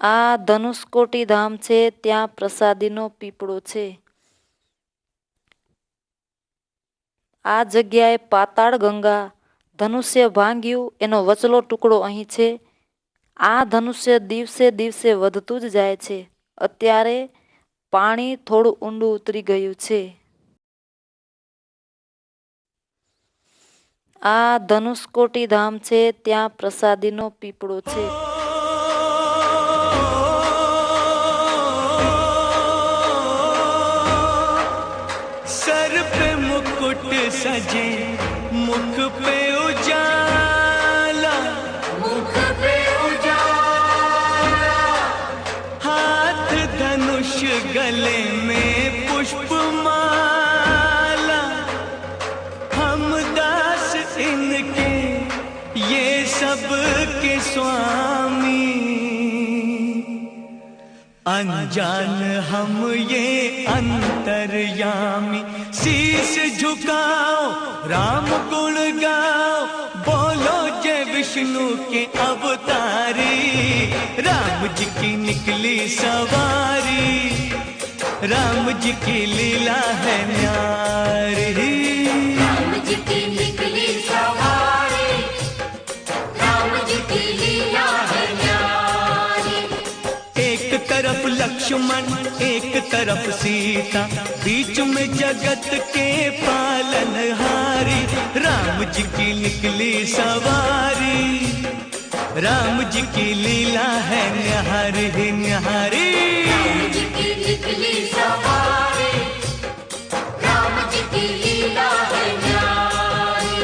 આ ધનુષકોટી ધામ છે, ત્યાં પ્રસાદીનો પીપળો છે. આ જગ્યાએ પાતાળ ગંગા ધનુષ્ય ભાંગ્યું એનો વચલો ટુકડો અહીં છે. આ ધનુષ્ય દિવસે દિવસે વધતું જ જાય છે. અત્યારે પાણી થોડું ઊંડું ઉતરી ગયું છે. આ ધનુષકોટી ધામ છે, ત્યાં પ્રસાદીનો પીપળો છે. सर पे मुकुट सजे, मुख पे उजाला, मुख पे उजाला, हाथ धनुष गले में पुष्पमाला, हम दास इनके ये सब के स्वामी, अनजान हम ये अंतर्यामी, शीश झुकाओ राम गुण गाओ, बोलो जय विष्णु के अवतारी, राम जी की निकली सवारी, राम जी की लीला है न्यारी, राम जी की निकली सवारी, राम जी की लीला है न्यारी। एक तरफ लक्ष्मण एक तरफ सीता, बीच में जगत के पालनहारी, राम जी की निकली सवारी, राम जी की लीला है न्यारी न्यारी, राम जी की निकली सवारी, राम जी की लीला है न्यारी।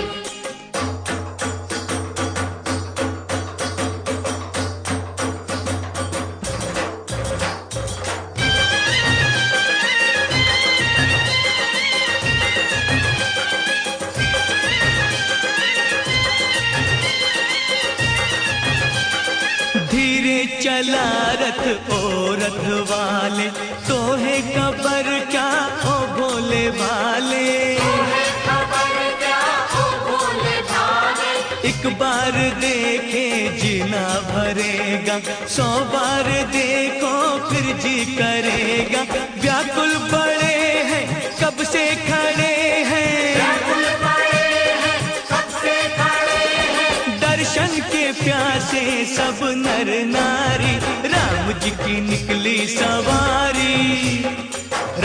धीरे चला रथ ओ रथ वाले, तो है खबर क्या ओ भोले भाले, खबर क्या ओ भोले भाले, एक बार देखे जीना भरेगा, 100 बार देखो फिर जी करेगा, व्याकुल बड़े हैं कब से खड़े हैं, व्याकुल पड़े हैं कब से खड़े हैं, दर्शन के प्यासे सब नर नारी, राम जी की निकली सवारी,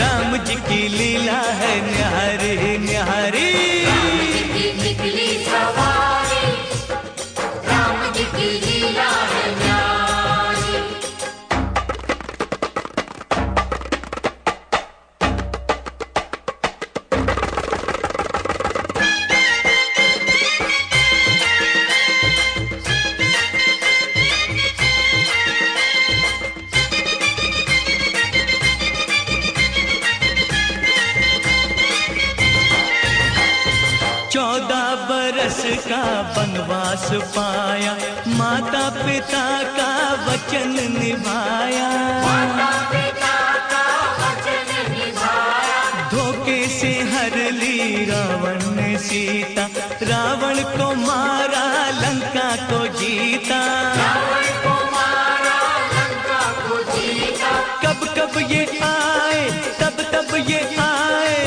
राम जी की लीला है न्यारी न्यारी, राम जी की निकली सवारी, राम जी की लीला है न्यारी। चौदह बरस का वनवास पाया, माता पिता का वचन निभाया, माता पिता का वचन निभाया, धोखे से हर ली रावण ने सीता, रावण को मारा लंका को जीता, रावण को मारा लंका को जीता, कब कब ये आए तब तब ये आए,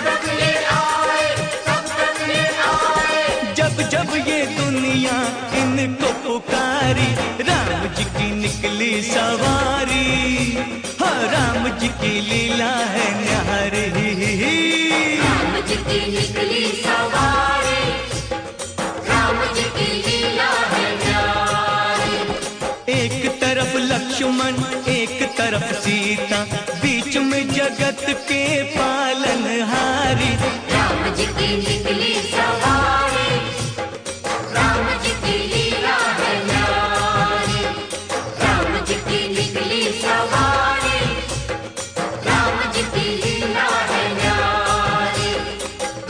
तब ये आए, तब ये आए, जब जब ये दुनिया इनको पुकारी, राम जी की निकली सवारी, हाँ राम जी की लीला है न्यारी, राम जी की निकली सवारी, राम जी की लीला है न्यारी। एक तरफ लक्ष्मण एक तरफ सीता, बीच में जगत के पालनहारी, राम जी की निकली सवारी, राम जी की लीला है न्यारी, राम जी की निकली सवारी, राम जी की लीला है न्यारी,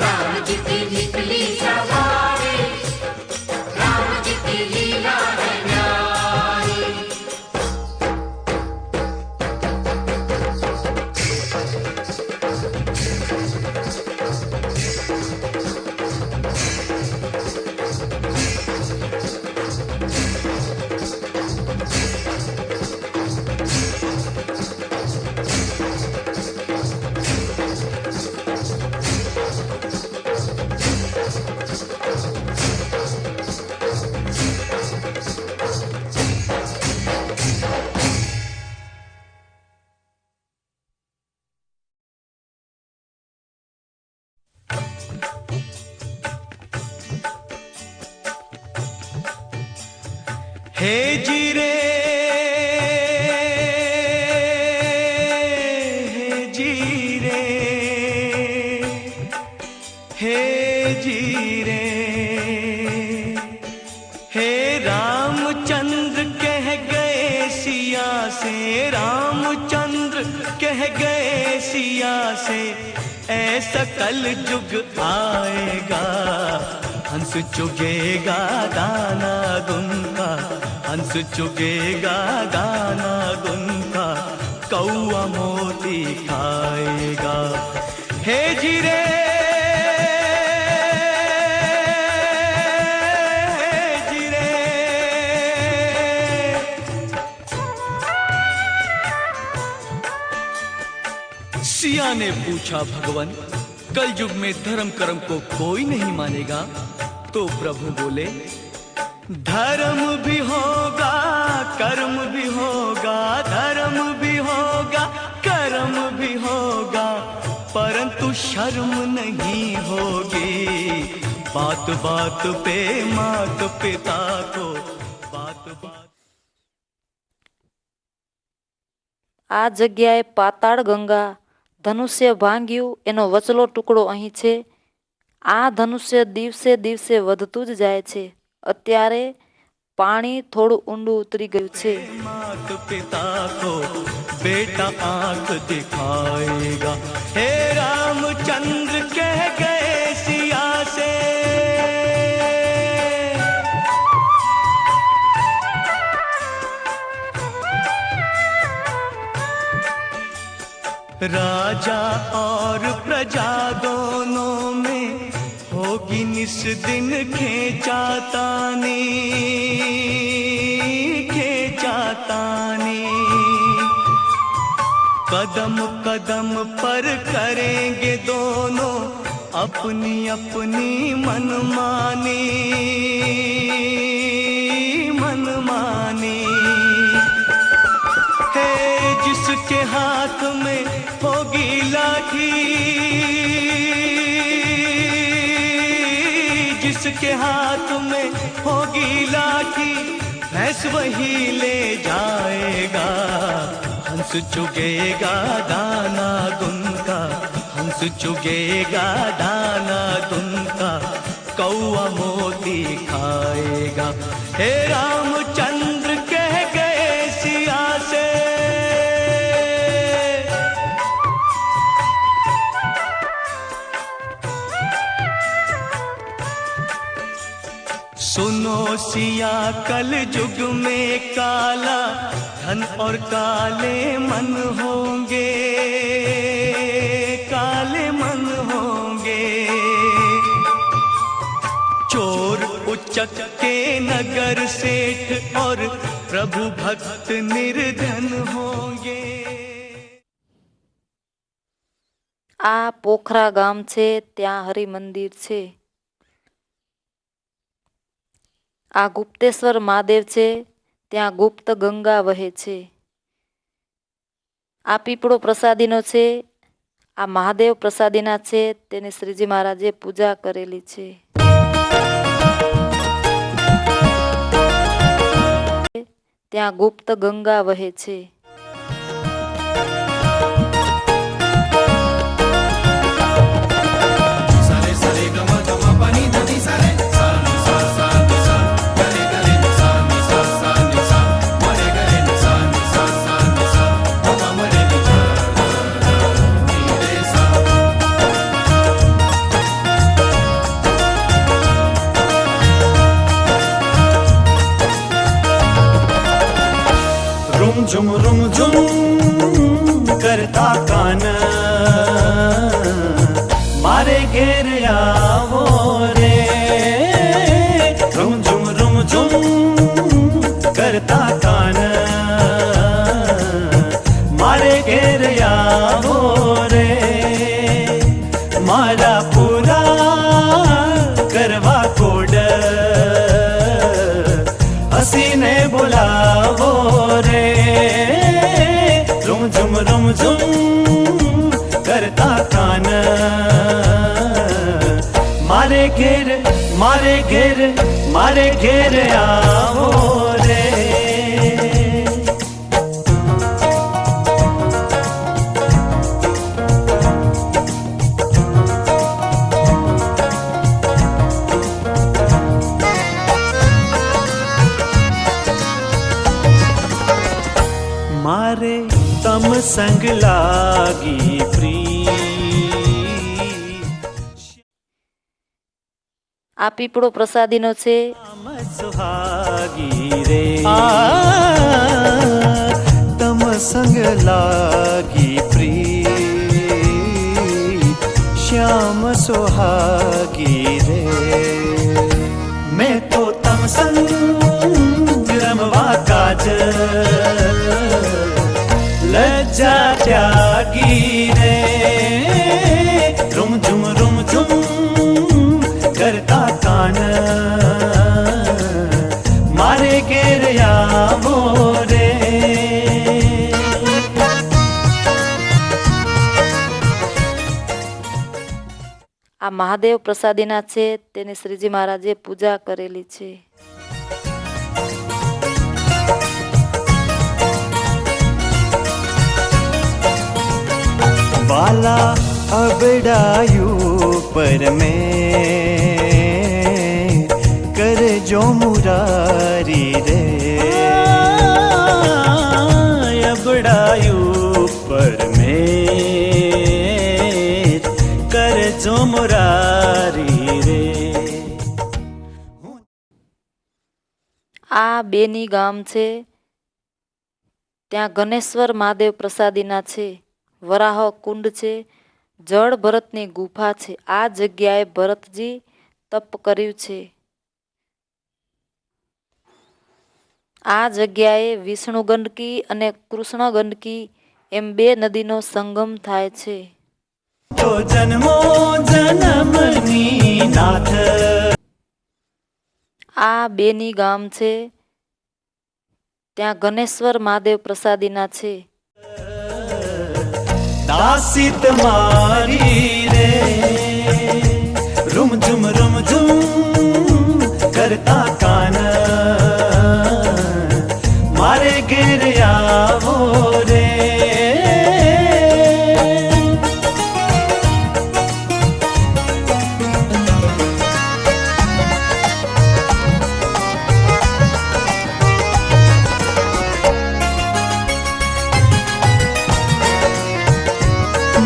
राम जी की निकली सवारी, राम जी की लीला है न्यारी। हे जीरे हे जीरे हे जीरे हे रामचंद्र कह गए सिया से, रामचंद्र कह गए सिया से, ऐसा कल जुग आएगा, हंस चुगेगा दाना गुनका, हंस चुगेगा दाना गुनका, कौआ मोती खाएगा। हे जीरे जीरे। सिया ने पूछा, भगवान कल युग में धर्म कर्म को कोई नहीं मानेगा? तो प्रभु बोले, धर्म भी होगा कर्म भी होगा, धर्म भी होगा कर्म भी होगा, परंतु शर्म नहीं होगी, बात बात पे मात पिता को बात बात। આ જગ્યાએ પાતાળ ગંગા ધનુષ્ય ભાંગ્યું એનો વચલો ટુકડો અહીં છે. આ ધનુષ્ય દિવસે દિવસે વધતું જ જાય છે. અત્યારે પાણી થોડું ઊંડું ઉતરી ગયું છે. मात पिता को बेटा आंख दिखाएगा, हे रामचंद्र कह गए सिया से। राजा और प्रजा दोनों में होगी निस दिन खेचातानी, खेचातानी, कदम कदम पर करेंगे दोनों अपनी अपनी मनमानी, मनमानी। है जिसके हाथ में होगी लाठी, जिसके हाथ में होगी लाठी, भैंस वही ले जाएगा, हंस चुगेगा दाना गुनका, हंस चुगेगा दाना गुनका, कौआ मोती खाएगा। हे रामचंद्र कह गए सिया से। सुनो सिया कल युग में काला धन और काले मन होंगे, काले मन होंगे, चोर उच्चक के नगर सेठ और प्रभु भक्त निर्धन होंगे। આ પોખરા ગામ છે, ત્યાં હરિ મંદિર છે. આ ગુપ્તેશ્વર મહાદેવ છે, ત્યાં ગુપ્ત ગંગા વહે છે. આ પીપળો પ્રસાદીનો છે, આ મહાદેવ પ્રસાદીના છે, તેની શ્રીજી મહારાજે પૂજા કરેલી છે. ત્યાં ગુપ્ત ગંગા વહે છે. रुम झुम करता कान मारे घेर आवो रे, रुम झुम करता कान मारे घेर आवो रे, मारा पूरा करवा कोड हसीने बुलावो रे, रुम झुम करता कान मारे घेर आवो रे। मारे तम संग लागी प्रीत। આ પીપળો પ્રસાદીનો છે. श्याम सुहागी रे तम संग लागी प्रीत, श्याम सुहागी रे। मैं तो तम संग रमवा काज, लज्जा त्यागी रे। रुम झुम करता कान, मारे घेरया मोरे। આ મહાદેવ પ્રસાદીના છે. તેની શ્રીજી મહારાજે પૂજા કરેલી છે. वाला अबड़ायू पर में कर जो मुरारी रे। अबड़ायू पर में कर जो मुरारी रे। આ બેની ગામ છે. ત્યાં ગણેશ્વર મહાદેવ પ્રસાદીના છે. વરાહ કુંડ છે. જળ ભરતની ગુફા છે. આ જગ્યાએ ભરતજી તપ કર્યું છે. આ જગ્યાએ વિષ્ણુ ગંડકી અને કૃષ્ણ ગંડકી એમ બે નદીનો સંગમ થાય છે. તો જન્મો જન્મની નાથ। આ બેની ગામ છે. ત્યાં ગણેશ્વર મહાદેવ પ્રસાદીના છે. दासित मारी रे रुम झुम करता कान, मारे गिर आवो रे।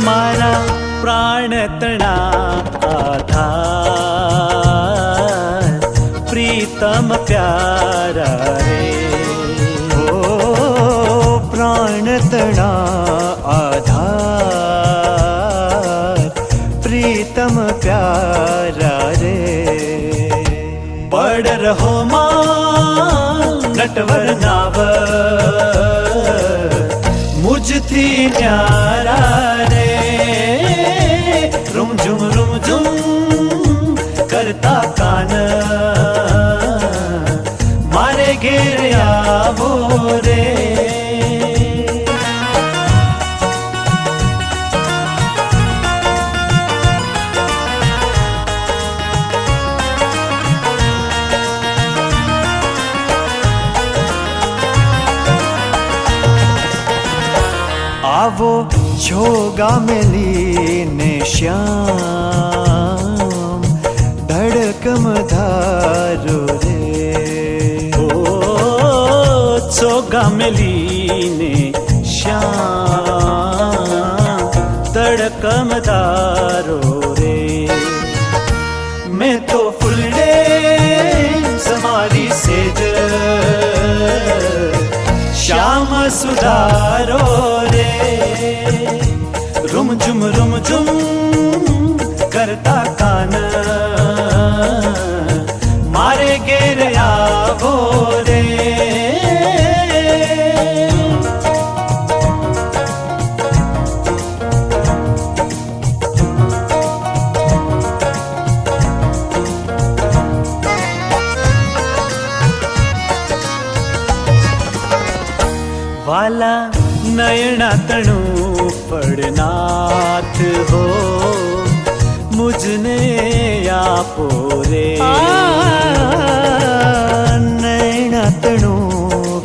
मारा प्राण तना आधार, प्रीतम प्यारा रे। ओ प्राण तना आधार, प्रीतम प्यारा रे। पड़ रहो मां नटवर नाव, मुझथी न्यारा रे। रुम झुम करता कान, मारे घेर आवो रे। आवो छोगा मेली ने श्याम, धड़कम धारो रे। ओ छोगा मेली ने श्याम, धड़कम धारो रे। मैं तो फुलडे समारी सेज, श्याम सुधारो रे। रुम झुम करता कान, मारे घेर आवो रे। वाला नयना तणु पड़नाथ हो, मुझने आपो रे। नयना तणु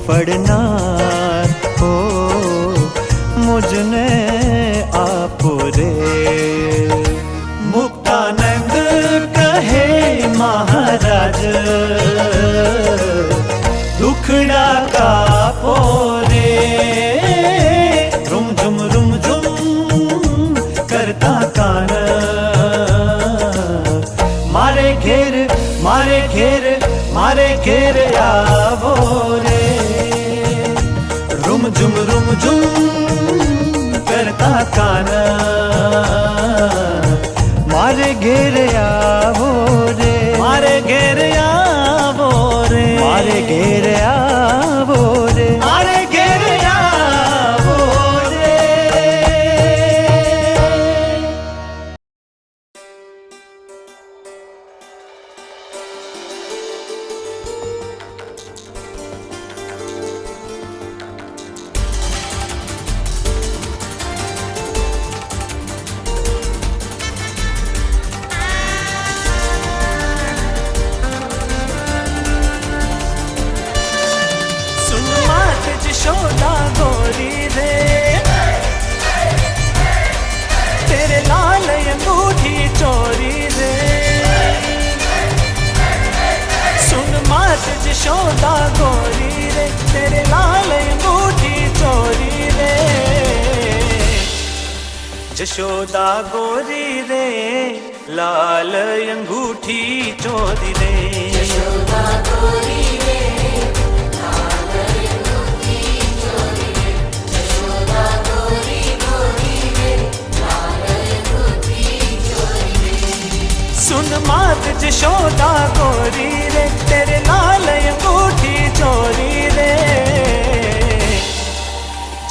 पड़नाथ हो, मुझने आपो रे। मुक्तानंद कहे महाराज, दुखड़ा का पोरे। मारे घेर आवो रे, रुम झुम करता काना, मारे घेर आवो रे, मारे घेर आवो रे, मारे घेर आवो रे, मारे घेर आवो रे। यशोदा गोरी रे, तेरे लाल अंगूठी चोरी रे, सुन मात यशोदा गोरी रे, तेरे लाल अंगूठी चोरी रे, यशोदा गोरी रे, लाल अंगूठी चोरी रे, यशोदा गोरी रे, सुन मात यशोदा गोरी रे, तेरे लाल अंगूठी चोरी रे,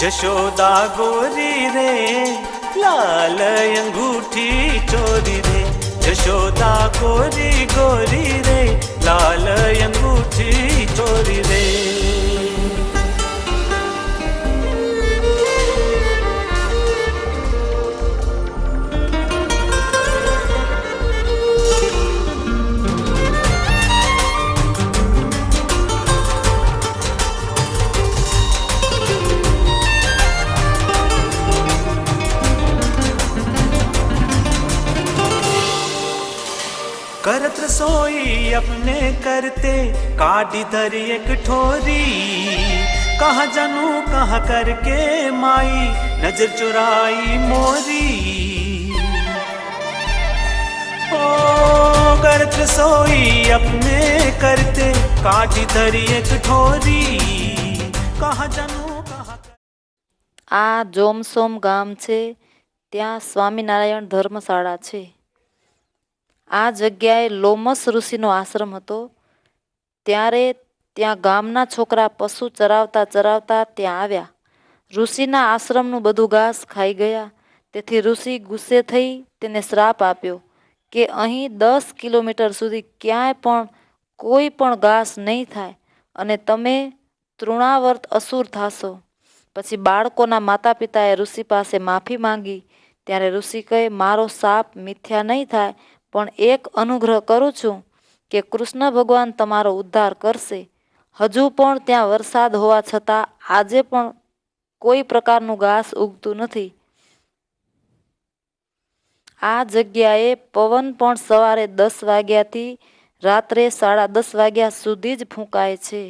यशोदा गोरी रे, लाल अंगूठी चोरी रे, यशोदा गोरी गोरी रे, लाल अंगूठी चोरी रे। करत रसोई अपने करते, काटी धरी एक ठोरी, कहाँ जानू कहाँ करके माई, नजर चुराई मोरी। ओ करत रसोई अपने करते, काटी धरी एक ठोरी, कहाँ जानू कहाँ। આ જોમસોમ ગામ છે, ત્યાં સ્વામિનારાયણ ધર્મશાળા છે। આ જગ્યાએ લોમસ ઋષિનો આશ્રમ હતો। ત્યારે ત્યાં ગામના છોકરા પશુ ચરાવતા ચરાવતા ત્યાં આવ્યા। ઋષિના આશ્રમનું બધું ઘાસ ખાઈ ગયા। તેથી ઋષિ ગુસ્સે થઈ તેને શ્રાપ આપ્યો કે અહીં 10 કિલોમીટર સુધી ક્યાંય પણ કોઈ પણ ઘાસ નહીં થાય અને તમે તૃણાવર્ત અસુર થાશો। પછી બાળકોના માતા પિતાએ ઋષિ પાસે માફી માંગી। ત્યારે ઋષિ કહે, મારો શાપ મિથ્યા નહીં થાય, પણ એક અનુગ્રહ કરું છું કે કૃષ્ણ ભગવાન તમારો ઉદ્ધાર કરશે। હજુ પણ ત્યાં વરસાદ હોવા છતાં આજે પણ કોઈ પ્રકારનું ઘાસ ઉગતું નથી। આ જગ્યાએ પવન પણ સવારે 10 વાગ્યાથી રાત્રે 10:30 વાગ્યા સુધી જ ફૂંકાય છે।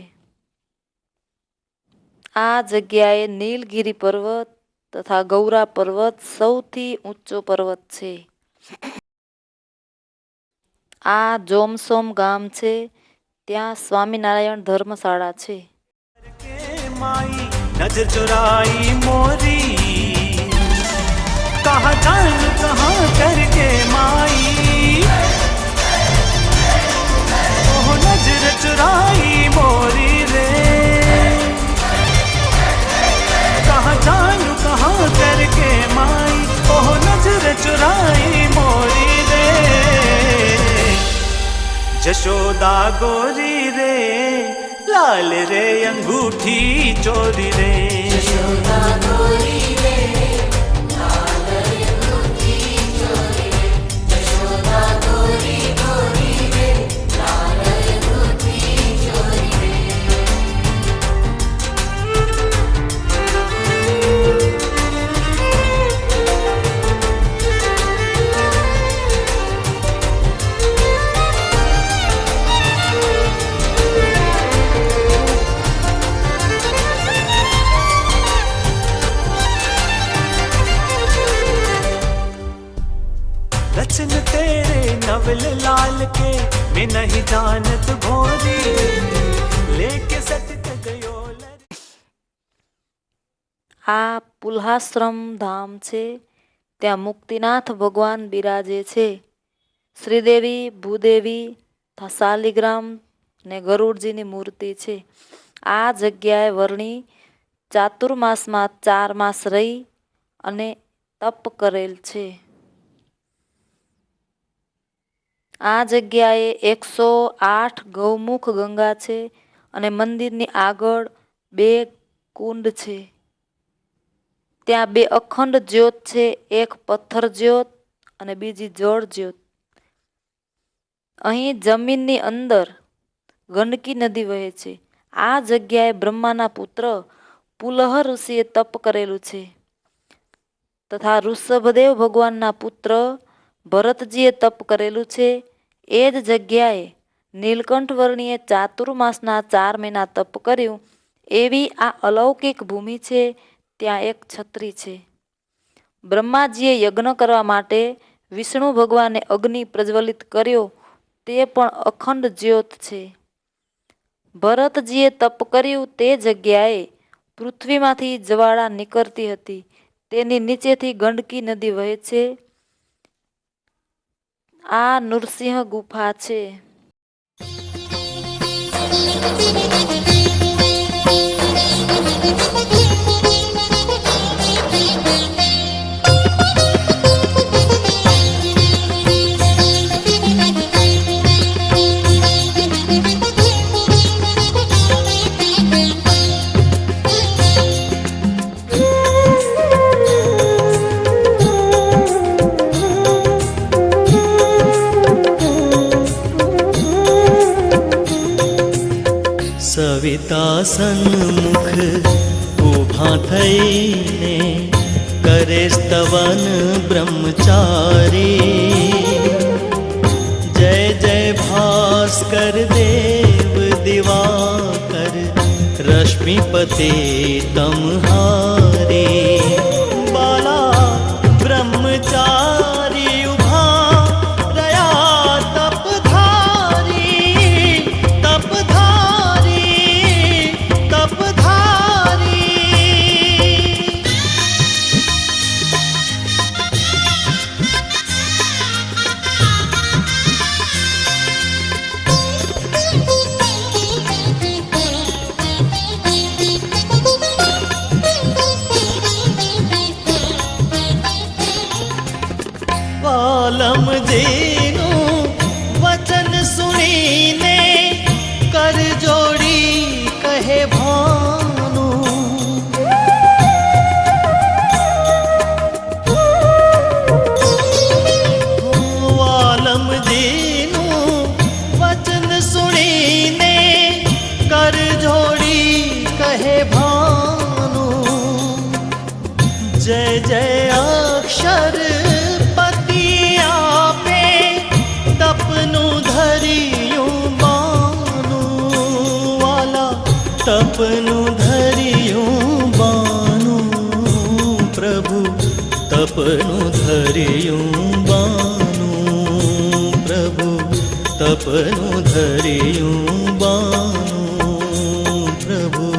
આ જગ્યાએ નીલગિરી પર્વત તથા ગૌરા પર્વત સૌથી ઊંચો પર્વત છે। આ જોમસોમ ગામ છે, ત્યાં સ્વામિનારાયણ ધર્મશાળા છે। माई नजर चुराई मोरी, कहाँ जान कहाँ करके माई, ओह नजर चुराई मोरी रे, कहाँ जान कहाँ करके माई, ओह नजर चुराई मोरी रे, यशोदा गोरी रे, लाल रे अंगूठी चोरी रे, यशोदा गोरी रे, लाल अंगूठी चोरी रे, यशोदा गोरी गोरी रे, लाल अंगूठी चोरी रे। रचन तेरे नवल लाल के मैं नहीं जानत भोरी, આ પુલ્હાશ્રમ ધામ છે. ત્યાં મુક્તિનાથ ભગવાન બિરાજે છે. શ્રીદેવી, ભૂદેવી, શાલિગ્રામ ને ગરુડજીની મૂર્તિ છે. આ જગ્યાએ વર્ણી ચાતુર્માસમાં 4 માસ રહી અને તપ કરેલ છે. આ જગ્યાએ 108 ગૌમુખ ગંગા છે અને મંદિરની આગળ 2 કુંડ છે. ત્યાં 2 અખંડ જ્યોત છે, એક પથ્થર જ્યોત અને બીજી જળ જ્યોત. અહીં જમીનની અંદર ગંડકી નદી વહે છે. આ જગ્યાએ બ્રહ્માના પુત્ર પુલહ ઋષિએ તપ કરેલું છે તથા ઋષભદેવ ભગવાનના પુત્ર ભરતજીએ તપ કરેલું છે. એ જ જગ્યાએ નીલકંઠ વર્ણીએ ચાતુર્માસના 4 મહિના તપ કર્યું. એવી આ અલૌકિક ભૂમિ છે. ત્યાં એક છત્રી છે. બ્રહ્માજીએ યજ્ઞ કરવા માટે વિષ્ણુ ભગવાને અગ્નિ પ્રજ્વલિત કર્યો, તે પણ અખંડ જ્યોત છે. ભરતજીએ તપ કર્યું તે જગ્યાએ પૃથ્વીમાંથી જ્વાળા નીકળતી હતી. તેની નીચેથી ગંડકી નદી વહે છે. આ નૃસિંહ ગુફા છે. સવિતા સન્મુખ ઊભા થઈને કરે સ્તવન બ્રહ્મચારી. જય જય ભાસ્કર દેવ દિવાકર રશ્મિપતે તમહારે. બાલા બ્રહ્મચારી ઉભા રહ્યા તપધારી, તપધારી, તપધારી. વાલમજીનું વચન સુણીને કર જોડી કહે ભાનું. વાલમજીનું વચન સુણીને કર જોડી કહે ભાનું. જય જય અક્ષર તપનું ધરિયું બાનું. પ્રભુ તપનું ધરિયું બાનું. પ્રભુ તપનું ધરિયું બાનું. પ્રભુ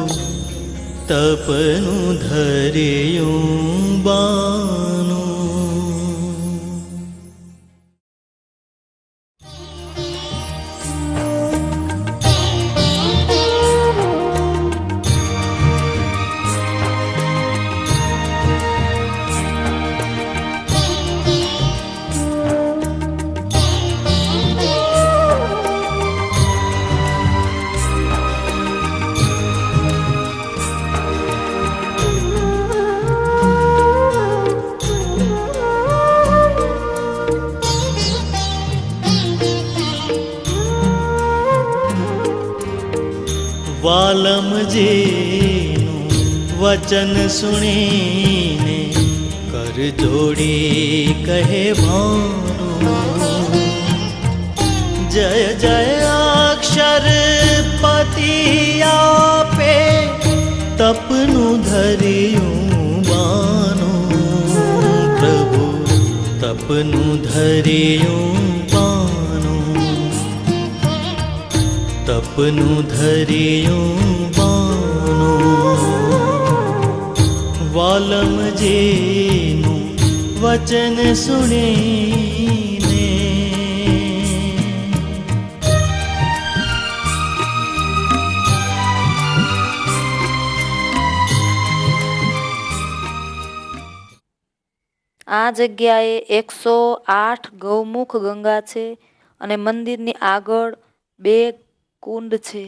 તપનું ધરિયું બાનું. વાલમજીનું વચન સુણીને કર જોડી કહે ભાનું. જય જય અક્ષર પતિ આપે તપનું ધરિયું બાનું. પ્રભુ તપનું ધરિયું બાનું. તપનું ધરિયું બાનું. વાલમજીનું વચન સુણીને આ જગ્યાએ 108 ગૌમુખ ગંગા છે અને મંદિરની આગળ 2 કુંડ છે.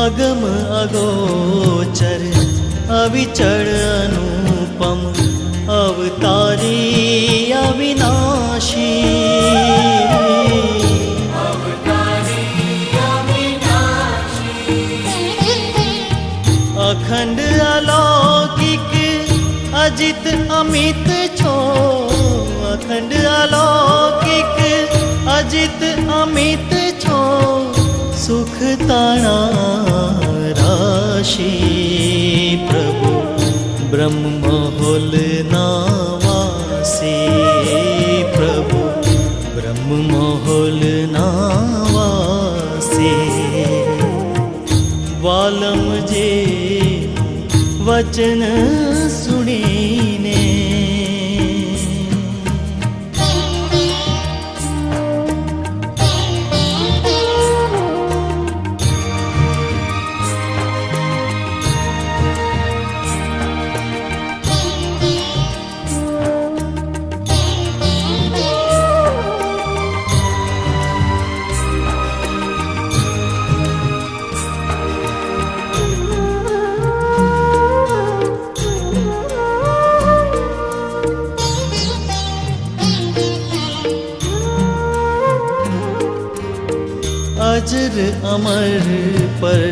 અગમ અગોચર અવિચળ અનુપમ અવતારી અવિનાશી અખંડ અલૌકિક અજિત અમિત છો. અખંડ અલૌકિક અજિત અમિત છો. સુખ તાણા રાશિ પ્રભુ બ્રહ્મ મહોલ ના વાસી. પ્રભુ બ્રહ્મ મહોલ ના વાસી. વાલમજી વચન સુણીને અજર અમર પર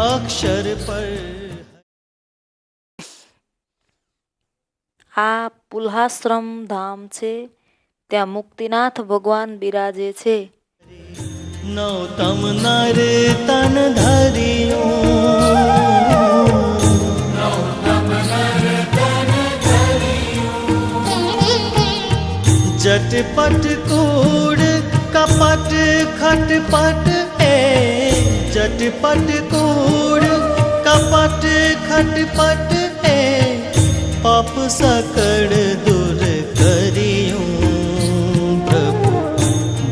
અક્ષર પર. આ પુલ્હાશ્રમ ધામ છે. ત્યાં મુક્તિનાથ ભગવાન બિરાજે છે. નૌતમ નર તન ધરિયો જટપટ કૂડ કપટ ખટપટ એ. જટપટ કૂડ કપટ ખટપટ એ. પાપ સકળ દૂર કર્યું પ્રભુ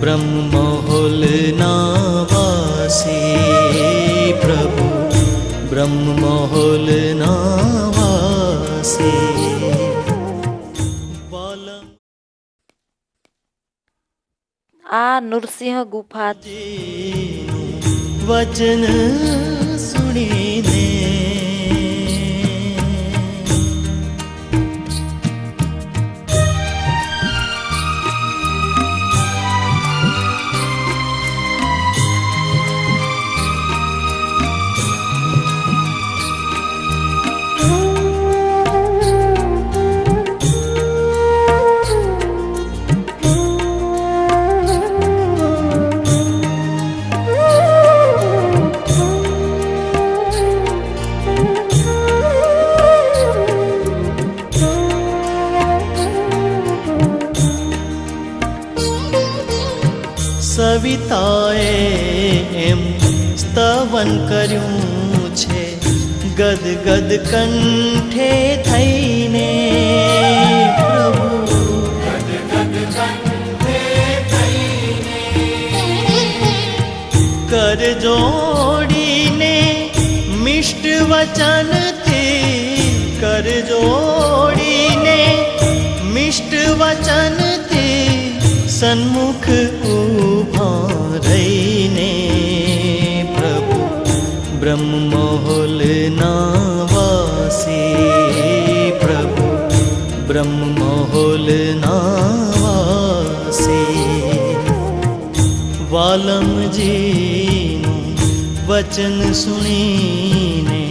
બ્રહ્મ મહોલ ના વાસી. પ્રભુ બ્રહ્મ મહોલ ના વાસી. આ નૃસિંહ ગુફા વચન સુણીને સવિતાએ એમ સ્તવન કર્યું છે ગદગદ કંઠે થઈને. પ્રભુ કર જોડીને મિષ્ટ વચનથી. કર જોડીને મિષ્ટ વચનથી સન્મુખ ઊભા રહીને. પ્રભુ બ્રહ્મ મહોલ ના વાસી. પ્રભુ બ્રહ્મ મહોલ ના વાસી. વાલમજીનું વચન સુણીને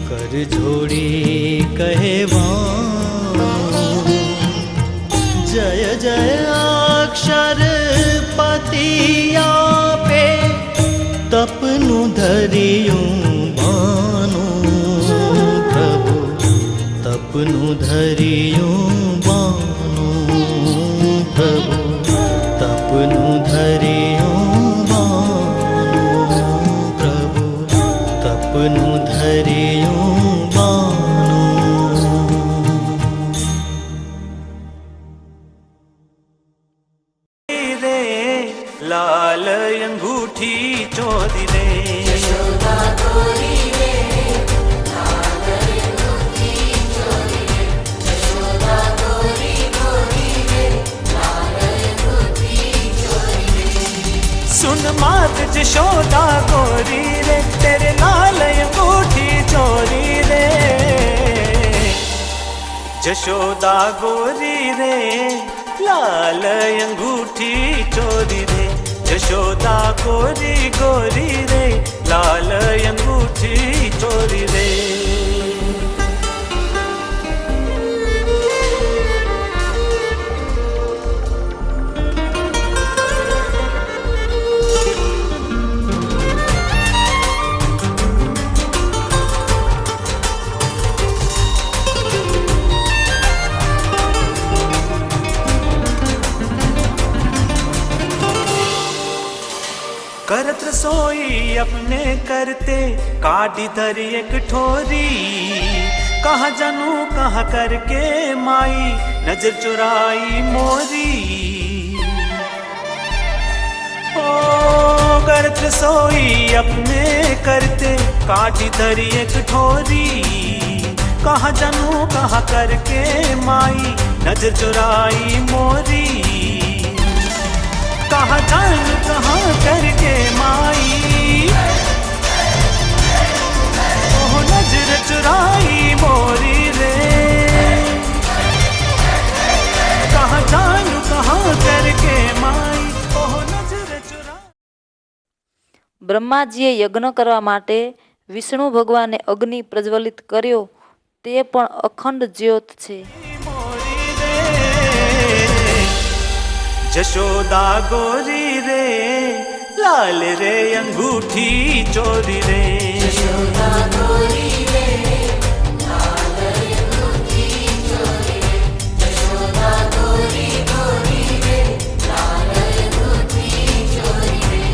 કર જોડી કહેવા. જય જય અક્ષર धरियूं बानूं प्रभु तपनु धरियूं बानूं प्रभु तपनु धरियूं बानूं प्रभु तपनु धरियूं बानूं। रे लाल अंगूठी चोरी रे यशोदा गोरी रे लाल अंगूठी चोरी रे यशोदा गोरी गोरी रे लाल अंगूठी चोरी रे। सुन मात जशोदा गोरी रे तेरे लाल अंगूठी चोरी रे जशोदा गोरी रे लाल अंगूठी चोरी रे जशोदा गोरी गोरी रे लाल अंगूठी चोरी रे। करत रसोई अपने करते काटी धरी एक ठोरी कहाँ जानू कहाँ करके माई नजर चुराई मोरी। ओ करत रसोई अपने करते काटी धरी एक ठोरी कहाँ जानू कहाँ करके माई नजर चुराई मोरी। कहाँ जानू कहाँ करके माई ओह नजर चुराई मोरी रे कहाँ जानू कहाँ करके माई ओह नजर चुराई। બ્રહ્માજીએ યજ્ઞ કરવા માટે વિષ્ણુ ભગવાને અગ્નિ પ્રજ્વલિત કર્યો તે પણ અખંડ જ્યોત છે। जशोदा गोरी रे लाल रे अंगूठी चोरी रे यशोदा गोरी रे लाल अंगूठी चोरी रे यशोदा गोरी गोरी रे लाल अंगूठी चोरी रे।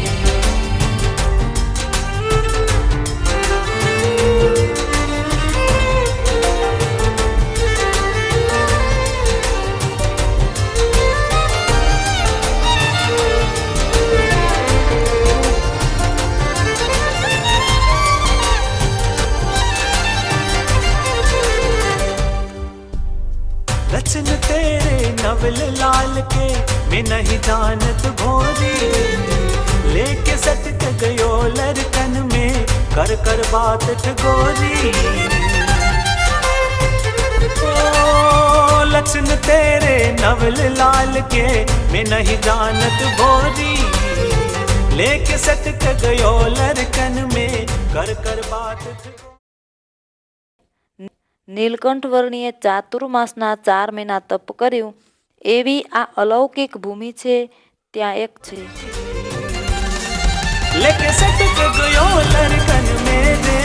लक्षण तेरे नवल लाल के मैं नहीं जानत भोरी लेके सटक गयो लड़कन में कर कर बात ठगोरी। ओ लक्षण तेरे नवल लाल के मैं नहीं जानत भोरी लेके सटक गयो लड़कन में कर कर बात ठगोरी। નીલકંઠ વર્ણીએ ચાતુર્માસના 4 મહિના તપ કર્યું એવી આ અલૌકિક ભૂમિ છે ત્યાં એક છે। लेके सटक गयो लड़कन मेरे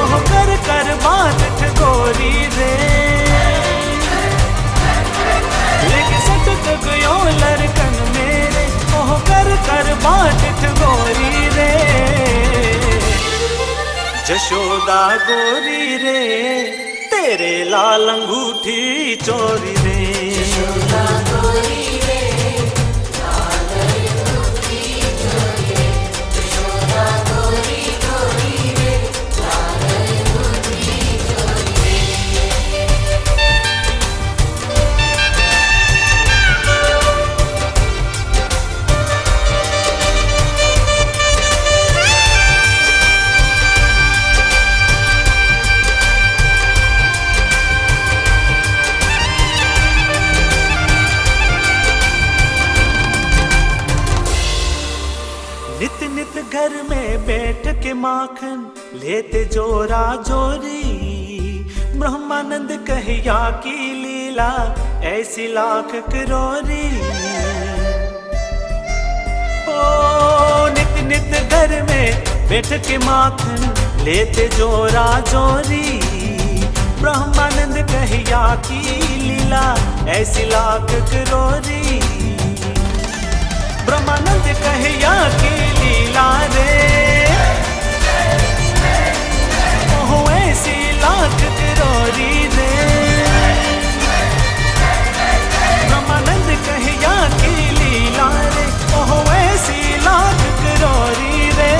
ओह कर कर बात ठगोरी रे लेके सटक गयो लड़कन मेरे ओह कर कर बात ठगोरी रे जशोदा गोरी रे तेरे लाल अंगूठी चोरी रे यशोदा गोरी रे लाल अंगूठी चोरी रे यशोदा गोरी गोरी रे लाल अंगूठी चोरी रे। नित नित घर में बैठ के माखन लेते जोरा जोरी ब्रह्मानंद कहिया की लीला ऐसी लाख करोरी। ओ नित नित घर में बैठ के माखन लेते जोरा जोरी, ब्रह्मानंद कहिया की लीला ऐसी लाख करोरी। ब्रह्मानंद कहिया की लीला रे, ओहो ऐसी लाख करोरी रे। ब्रह्मानंद कहिया की लीला रे, ओहो ऐसी लाख करोरी रे।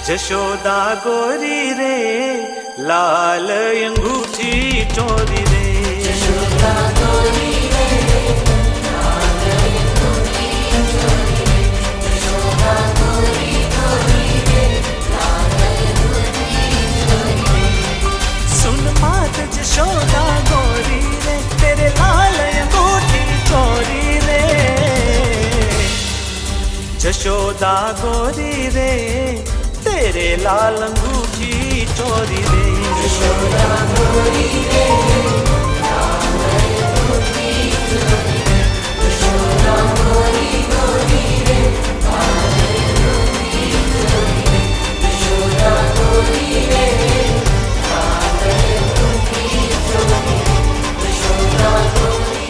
जशोदा गोरी रे, लाल अंगूठी चोरी रे। यशोदा गोरी रे, लाल अंगूठी चोरी रे। यशोदा गोरी गोरी रे, लाल अंगूठी चोरी रे। सुन मात जशोदा गोरी रे, तेरे लाल अंगूठी चोरी रे। जशोदा गोरी रे, तेरे लाल अंगूठी चोरी रे। यशोदा गोरी रे, लाल अंगूठी चोरी रे। यशोदा गोरी गोरी रे, लाल अंगूठी चोरी रे। यशोदा गोरी रे, लाल अंगूठी चोरी रे। यशोदा गोरी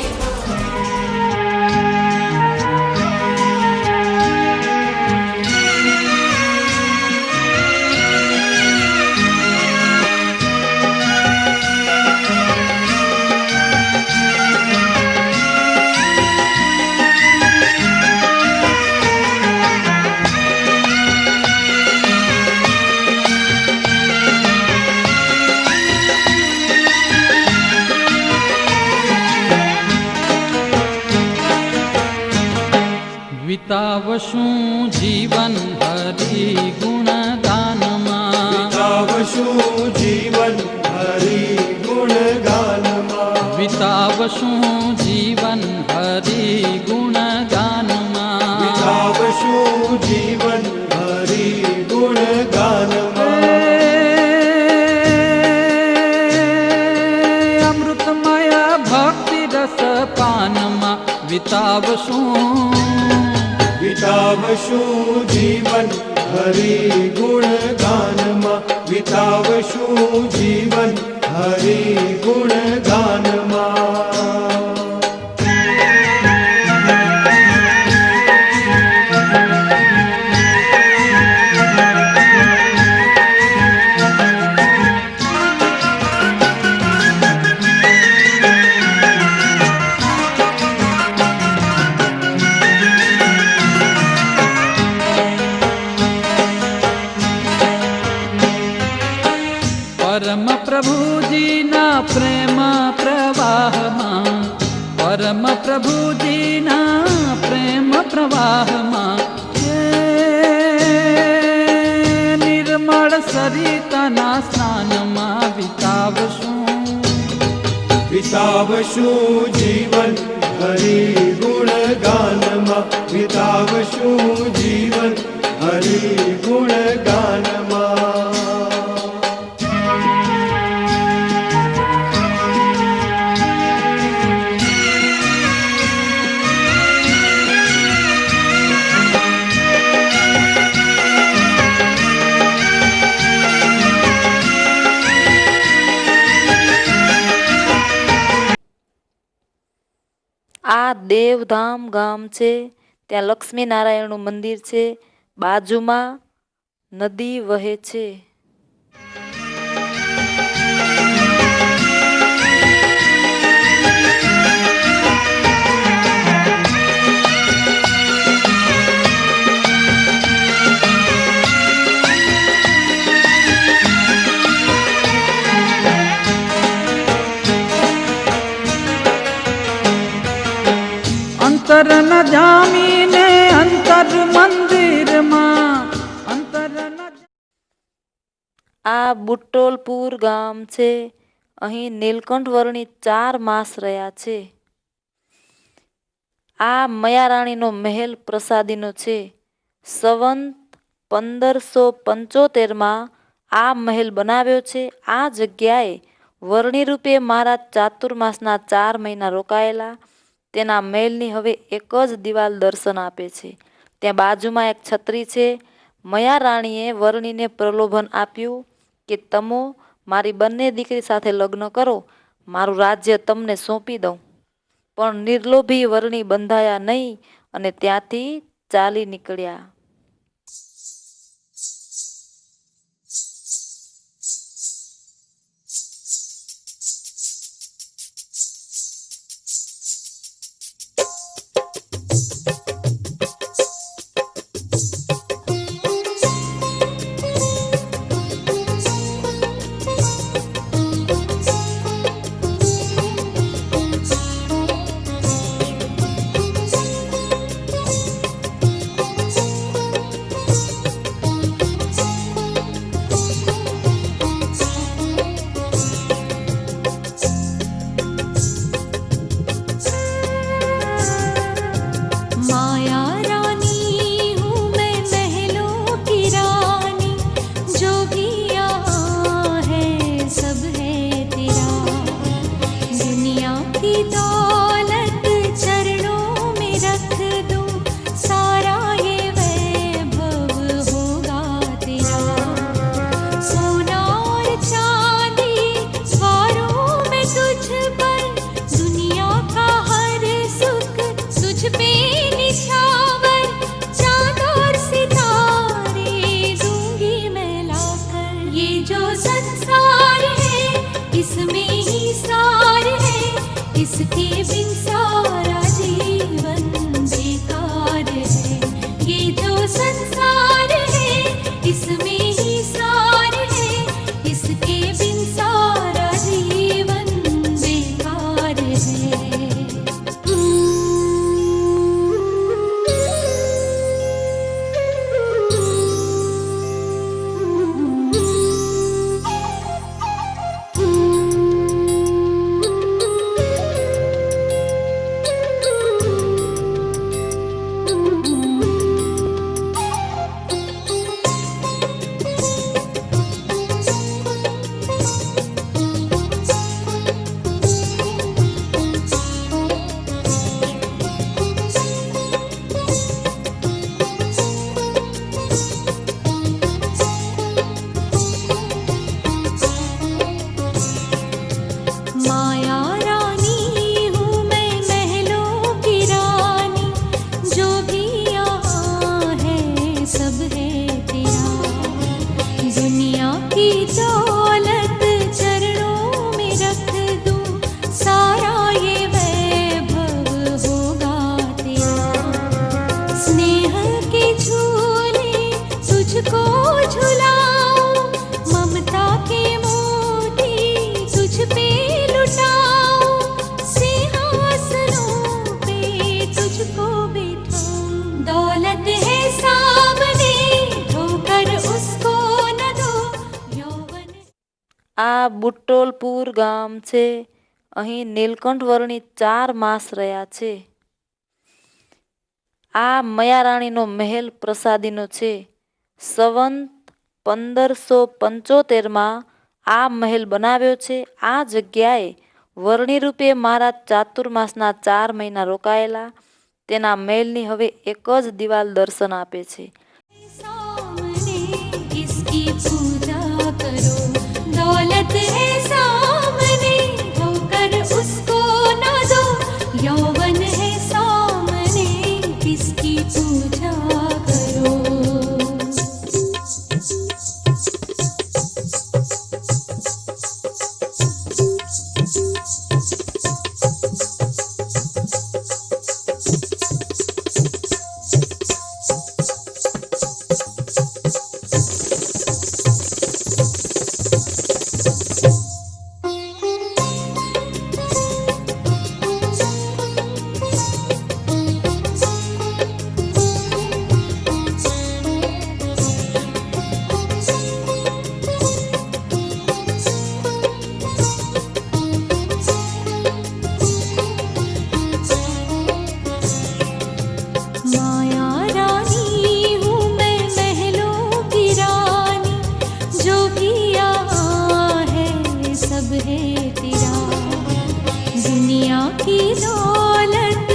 વિતાવશું જીવન હરિ ગુણગાનમાં, વિતાવશું જીવન હરિ ગુણગાનમાં, વિતાવશું જીવન હરિ ગુણગાનમાં. વિતાવશું જીવન હરિ ગુણગાનમાં. અમૃતમય ભક્તિ રસ પાનમાં વિતાવશું, વિતાવશું જીવન હરિ ગુણગાનમાં, વિતાવશું જીવન હરિ ગુણગાનમાં. પરમ પ્રભુજીના પ્રેમ પ્રવાહમાં, પરમ પ્રભુજીના પ્રેમ પ્રવાહમાં નિર્મળ સરિતાના સ્નાનમાં વિતાવશું, વિતાવશું જીવન હરિ ગુણગાનમાં, વિતાવશું જીવન હરિ ગુણગાનમાં. આ દેવધામ ગામ છે, ત્યાં લક્ષ્મી નારાયણનું મંદિર છે, બાજુમાં નદી વહે છે. અંતર ન જામીને અંતર મંદિરમાં, અંતર ન આ બુટોલપુર ગામ છે, અહીં નીલકંઠ વર્ણી 4 માસ રહ્યા છે. આ મયારાણીનો મહેલ પ્રસાદીનો છે. સંવંત 1575માં આ મહેલ બનાવ્યો છે. આ જગ્યાએ વર્ણી રૂપે મહારાજ ચાતુર્માસના 4 મહિના રોકાયેલા. તેના મહેલની હવે એક જ દિવાલ દર્શન આપે છે. ત્યાં બાજુમાં એક છત્રી છે. મયા રાણીએ વર્ણીને પ્રલોભન આપ્યું કે તમો મારી બંને દીકરી સાથે લગ્ન કરો, મારું રાજ્ય તમને સોંપી દઉં. પણ નિર્લોભી વર્ણી બંધાયા નહીં અને ત્યાંથી ચાલી નીકળ્યા. આ બુટોલપુર ગામ છે. અહીં નીલકંઠ વર્ણી 4 માસ રહ્યા છે. આ મયારાણીનો મહેલ પ્રસાદીનો છે. સંવંત 1575માં આ મહેલ બનાવ્યો છે. આ જગ્યાએ વર્ણી રૂપે મહારાજ ચાતુર્માસના 4 મહિના રોકાયેલા. તેના મહેલની હવે એક જ દિવાલ દર્શન આપે છે. दौलत है सामने होकर उसको न दो, यौवन है सामने किसकी पूजा करो. सब है तेरा, दुनिया की दौलत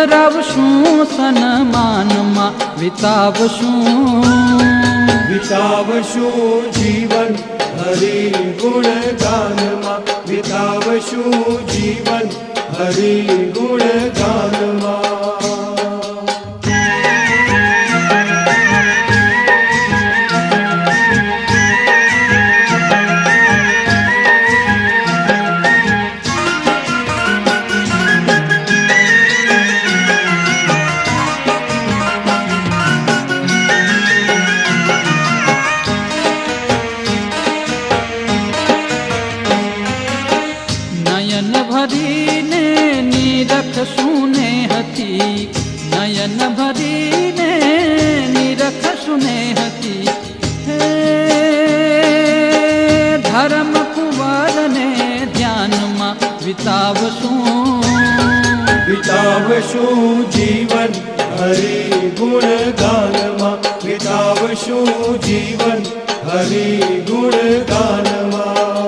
પધરાવશું સન્માનમાં વિતાવશું વિતાવશું જીવન હરિ ગુણ ગાનમાં વિતાવશું જીવન હરિ ગુણ ગાનમાં નયન ભરીને નિરખશું ને હતી નયન ભરીને નિરખશું ને હતી હે ધર્મ કુંવરને ધ્યાનમાં વિતાવશું વિતાવશું જીવન હરિ ગુણ ગાનમાં વિતાવશું જીવન હરિ ગુણ ગાનમાં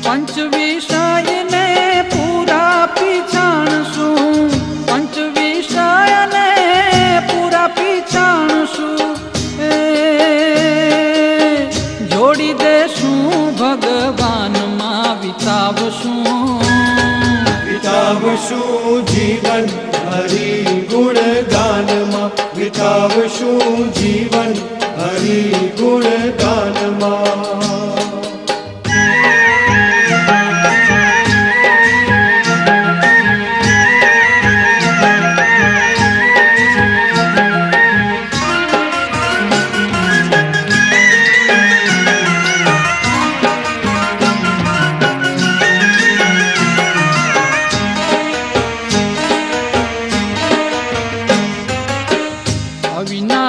પંચ વિષયને પૂરા પીછાણશું પંચ વિષયને પૂરા પીછાણશું એ જોડી દેશું ભગવાનમાં વિતાવશું વિતાવશું જીવન હરિ ગુણ ગાનમાં વિતાવશું જીવન હરિ ગુણ ગાનમાં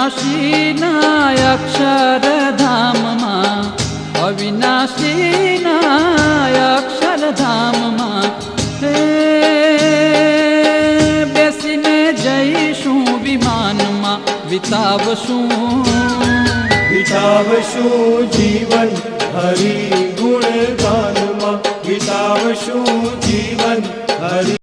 અવિનાશીના અક્ષરધામમાં અવિનાશીના અક્ષરધામમાં હે બેસીને જઈશું વિમાનમાં વિતાવશું વિતાવશું જીવન હરિ ગુણ ગાનમાં વિતાવશું જીવન હરિ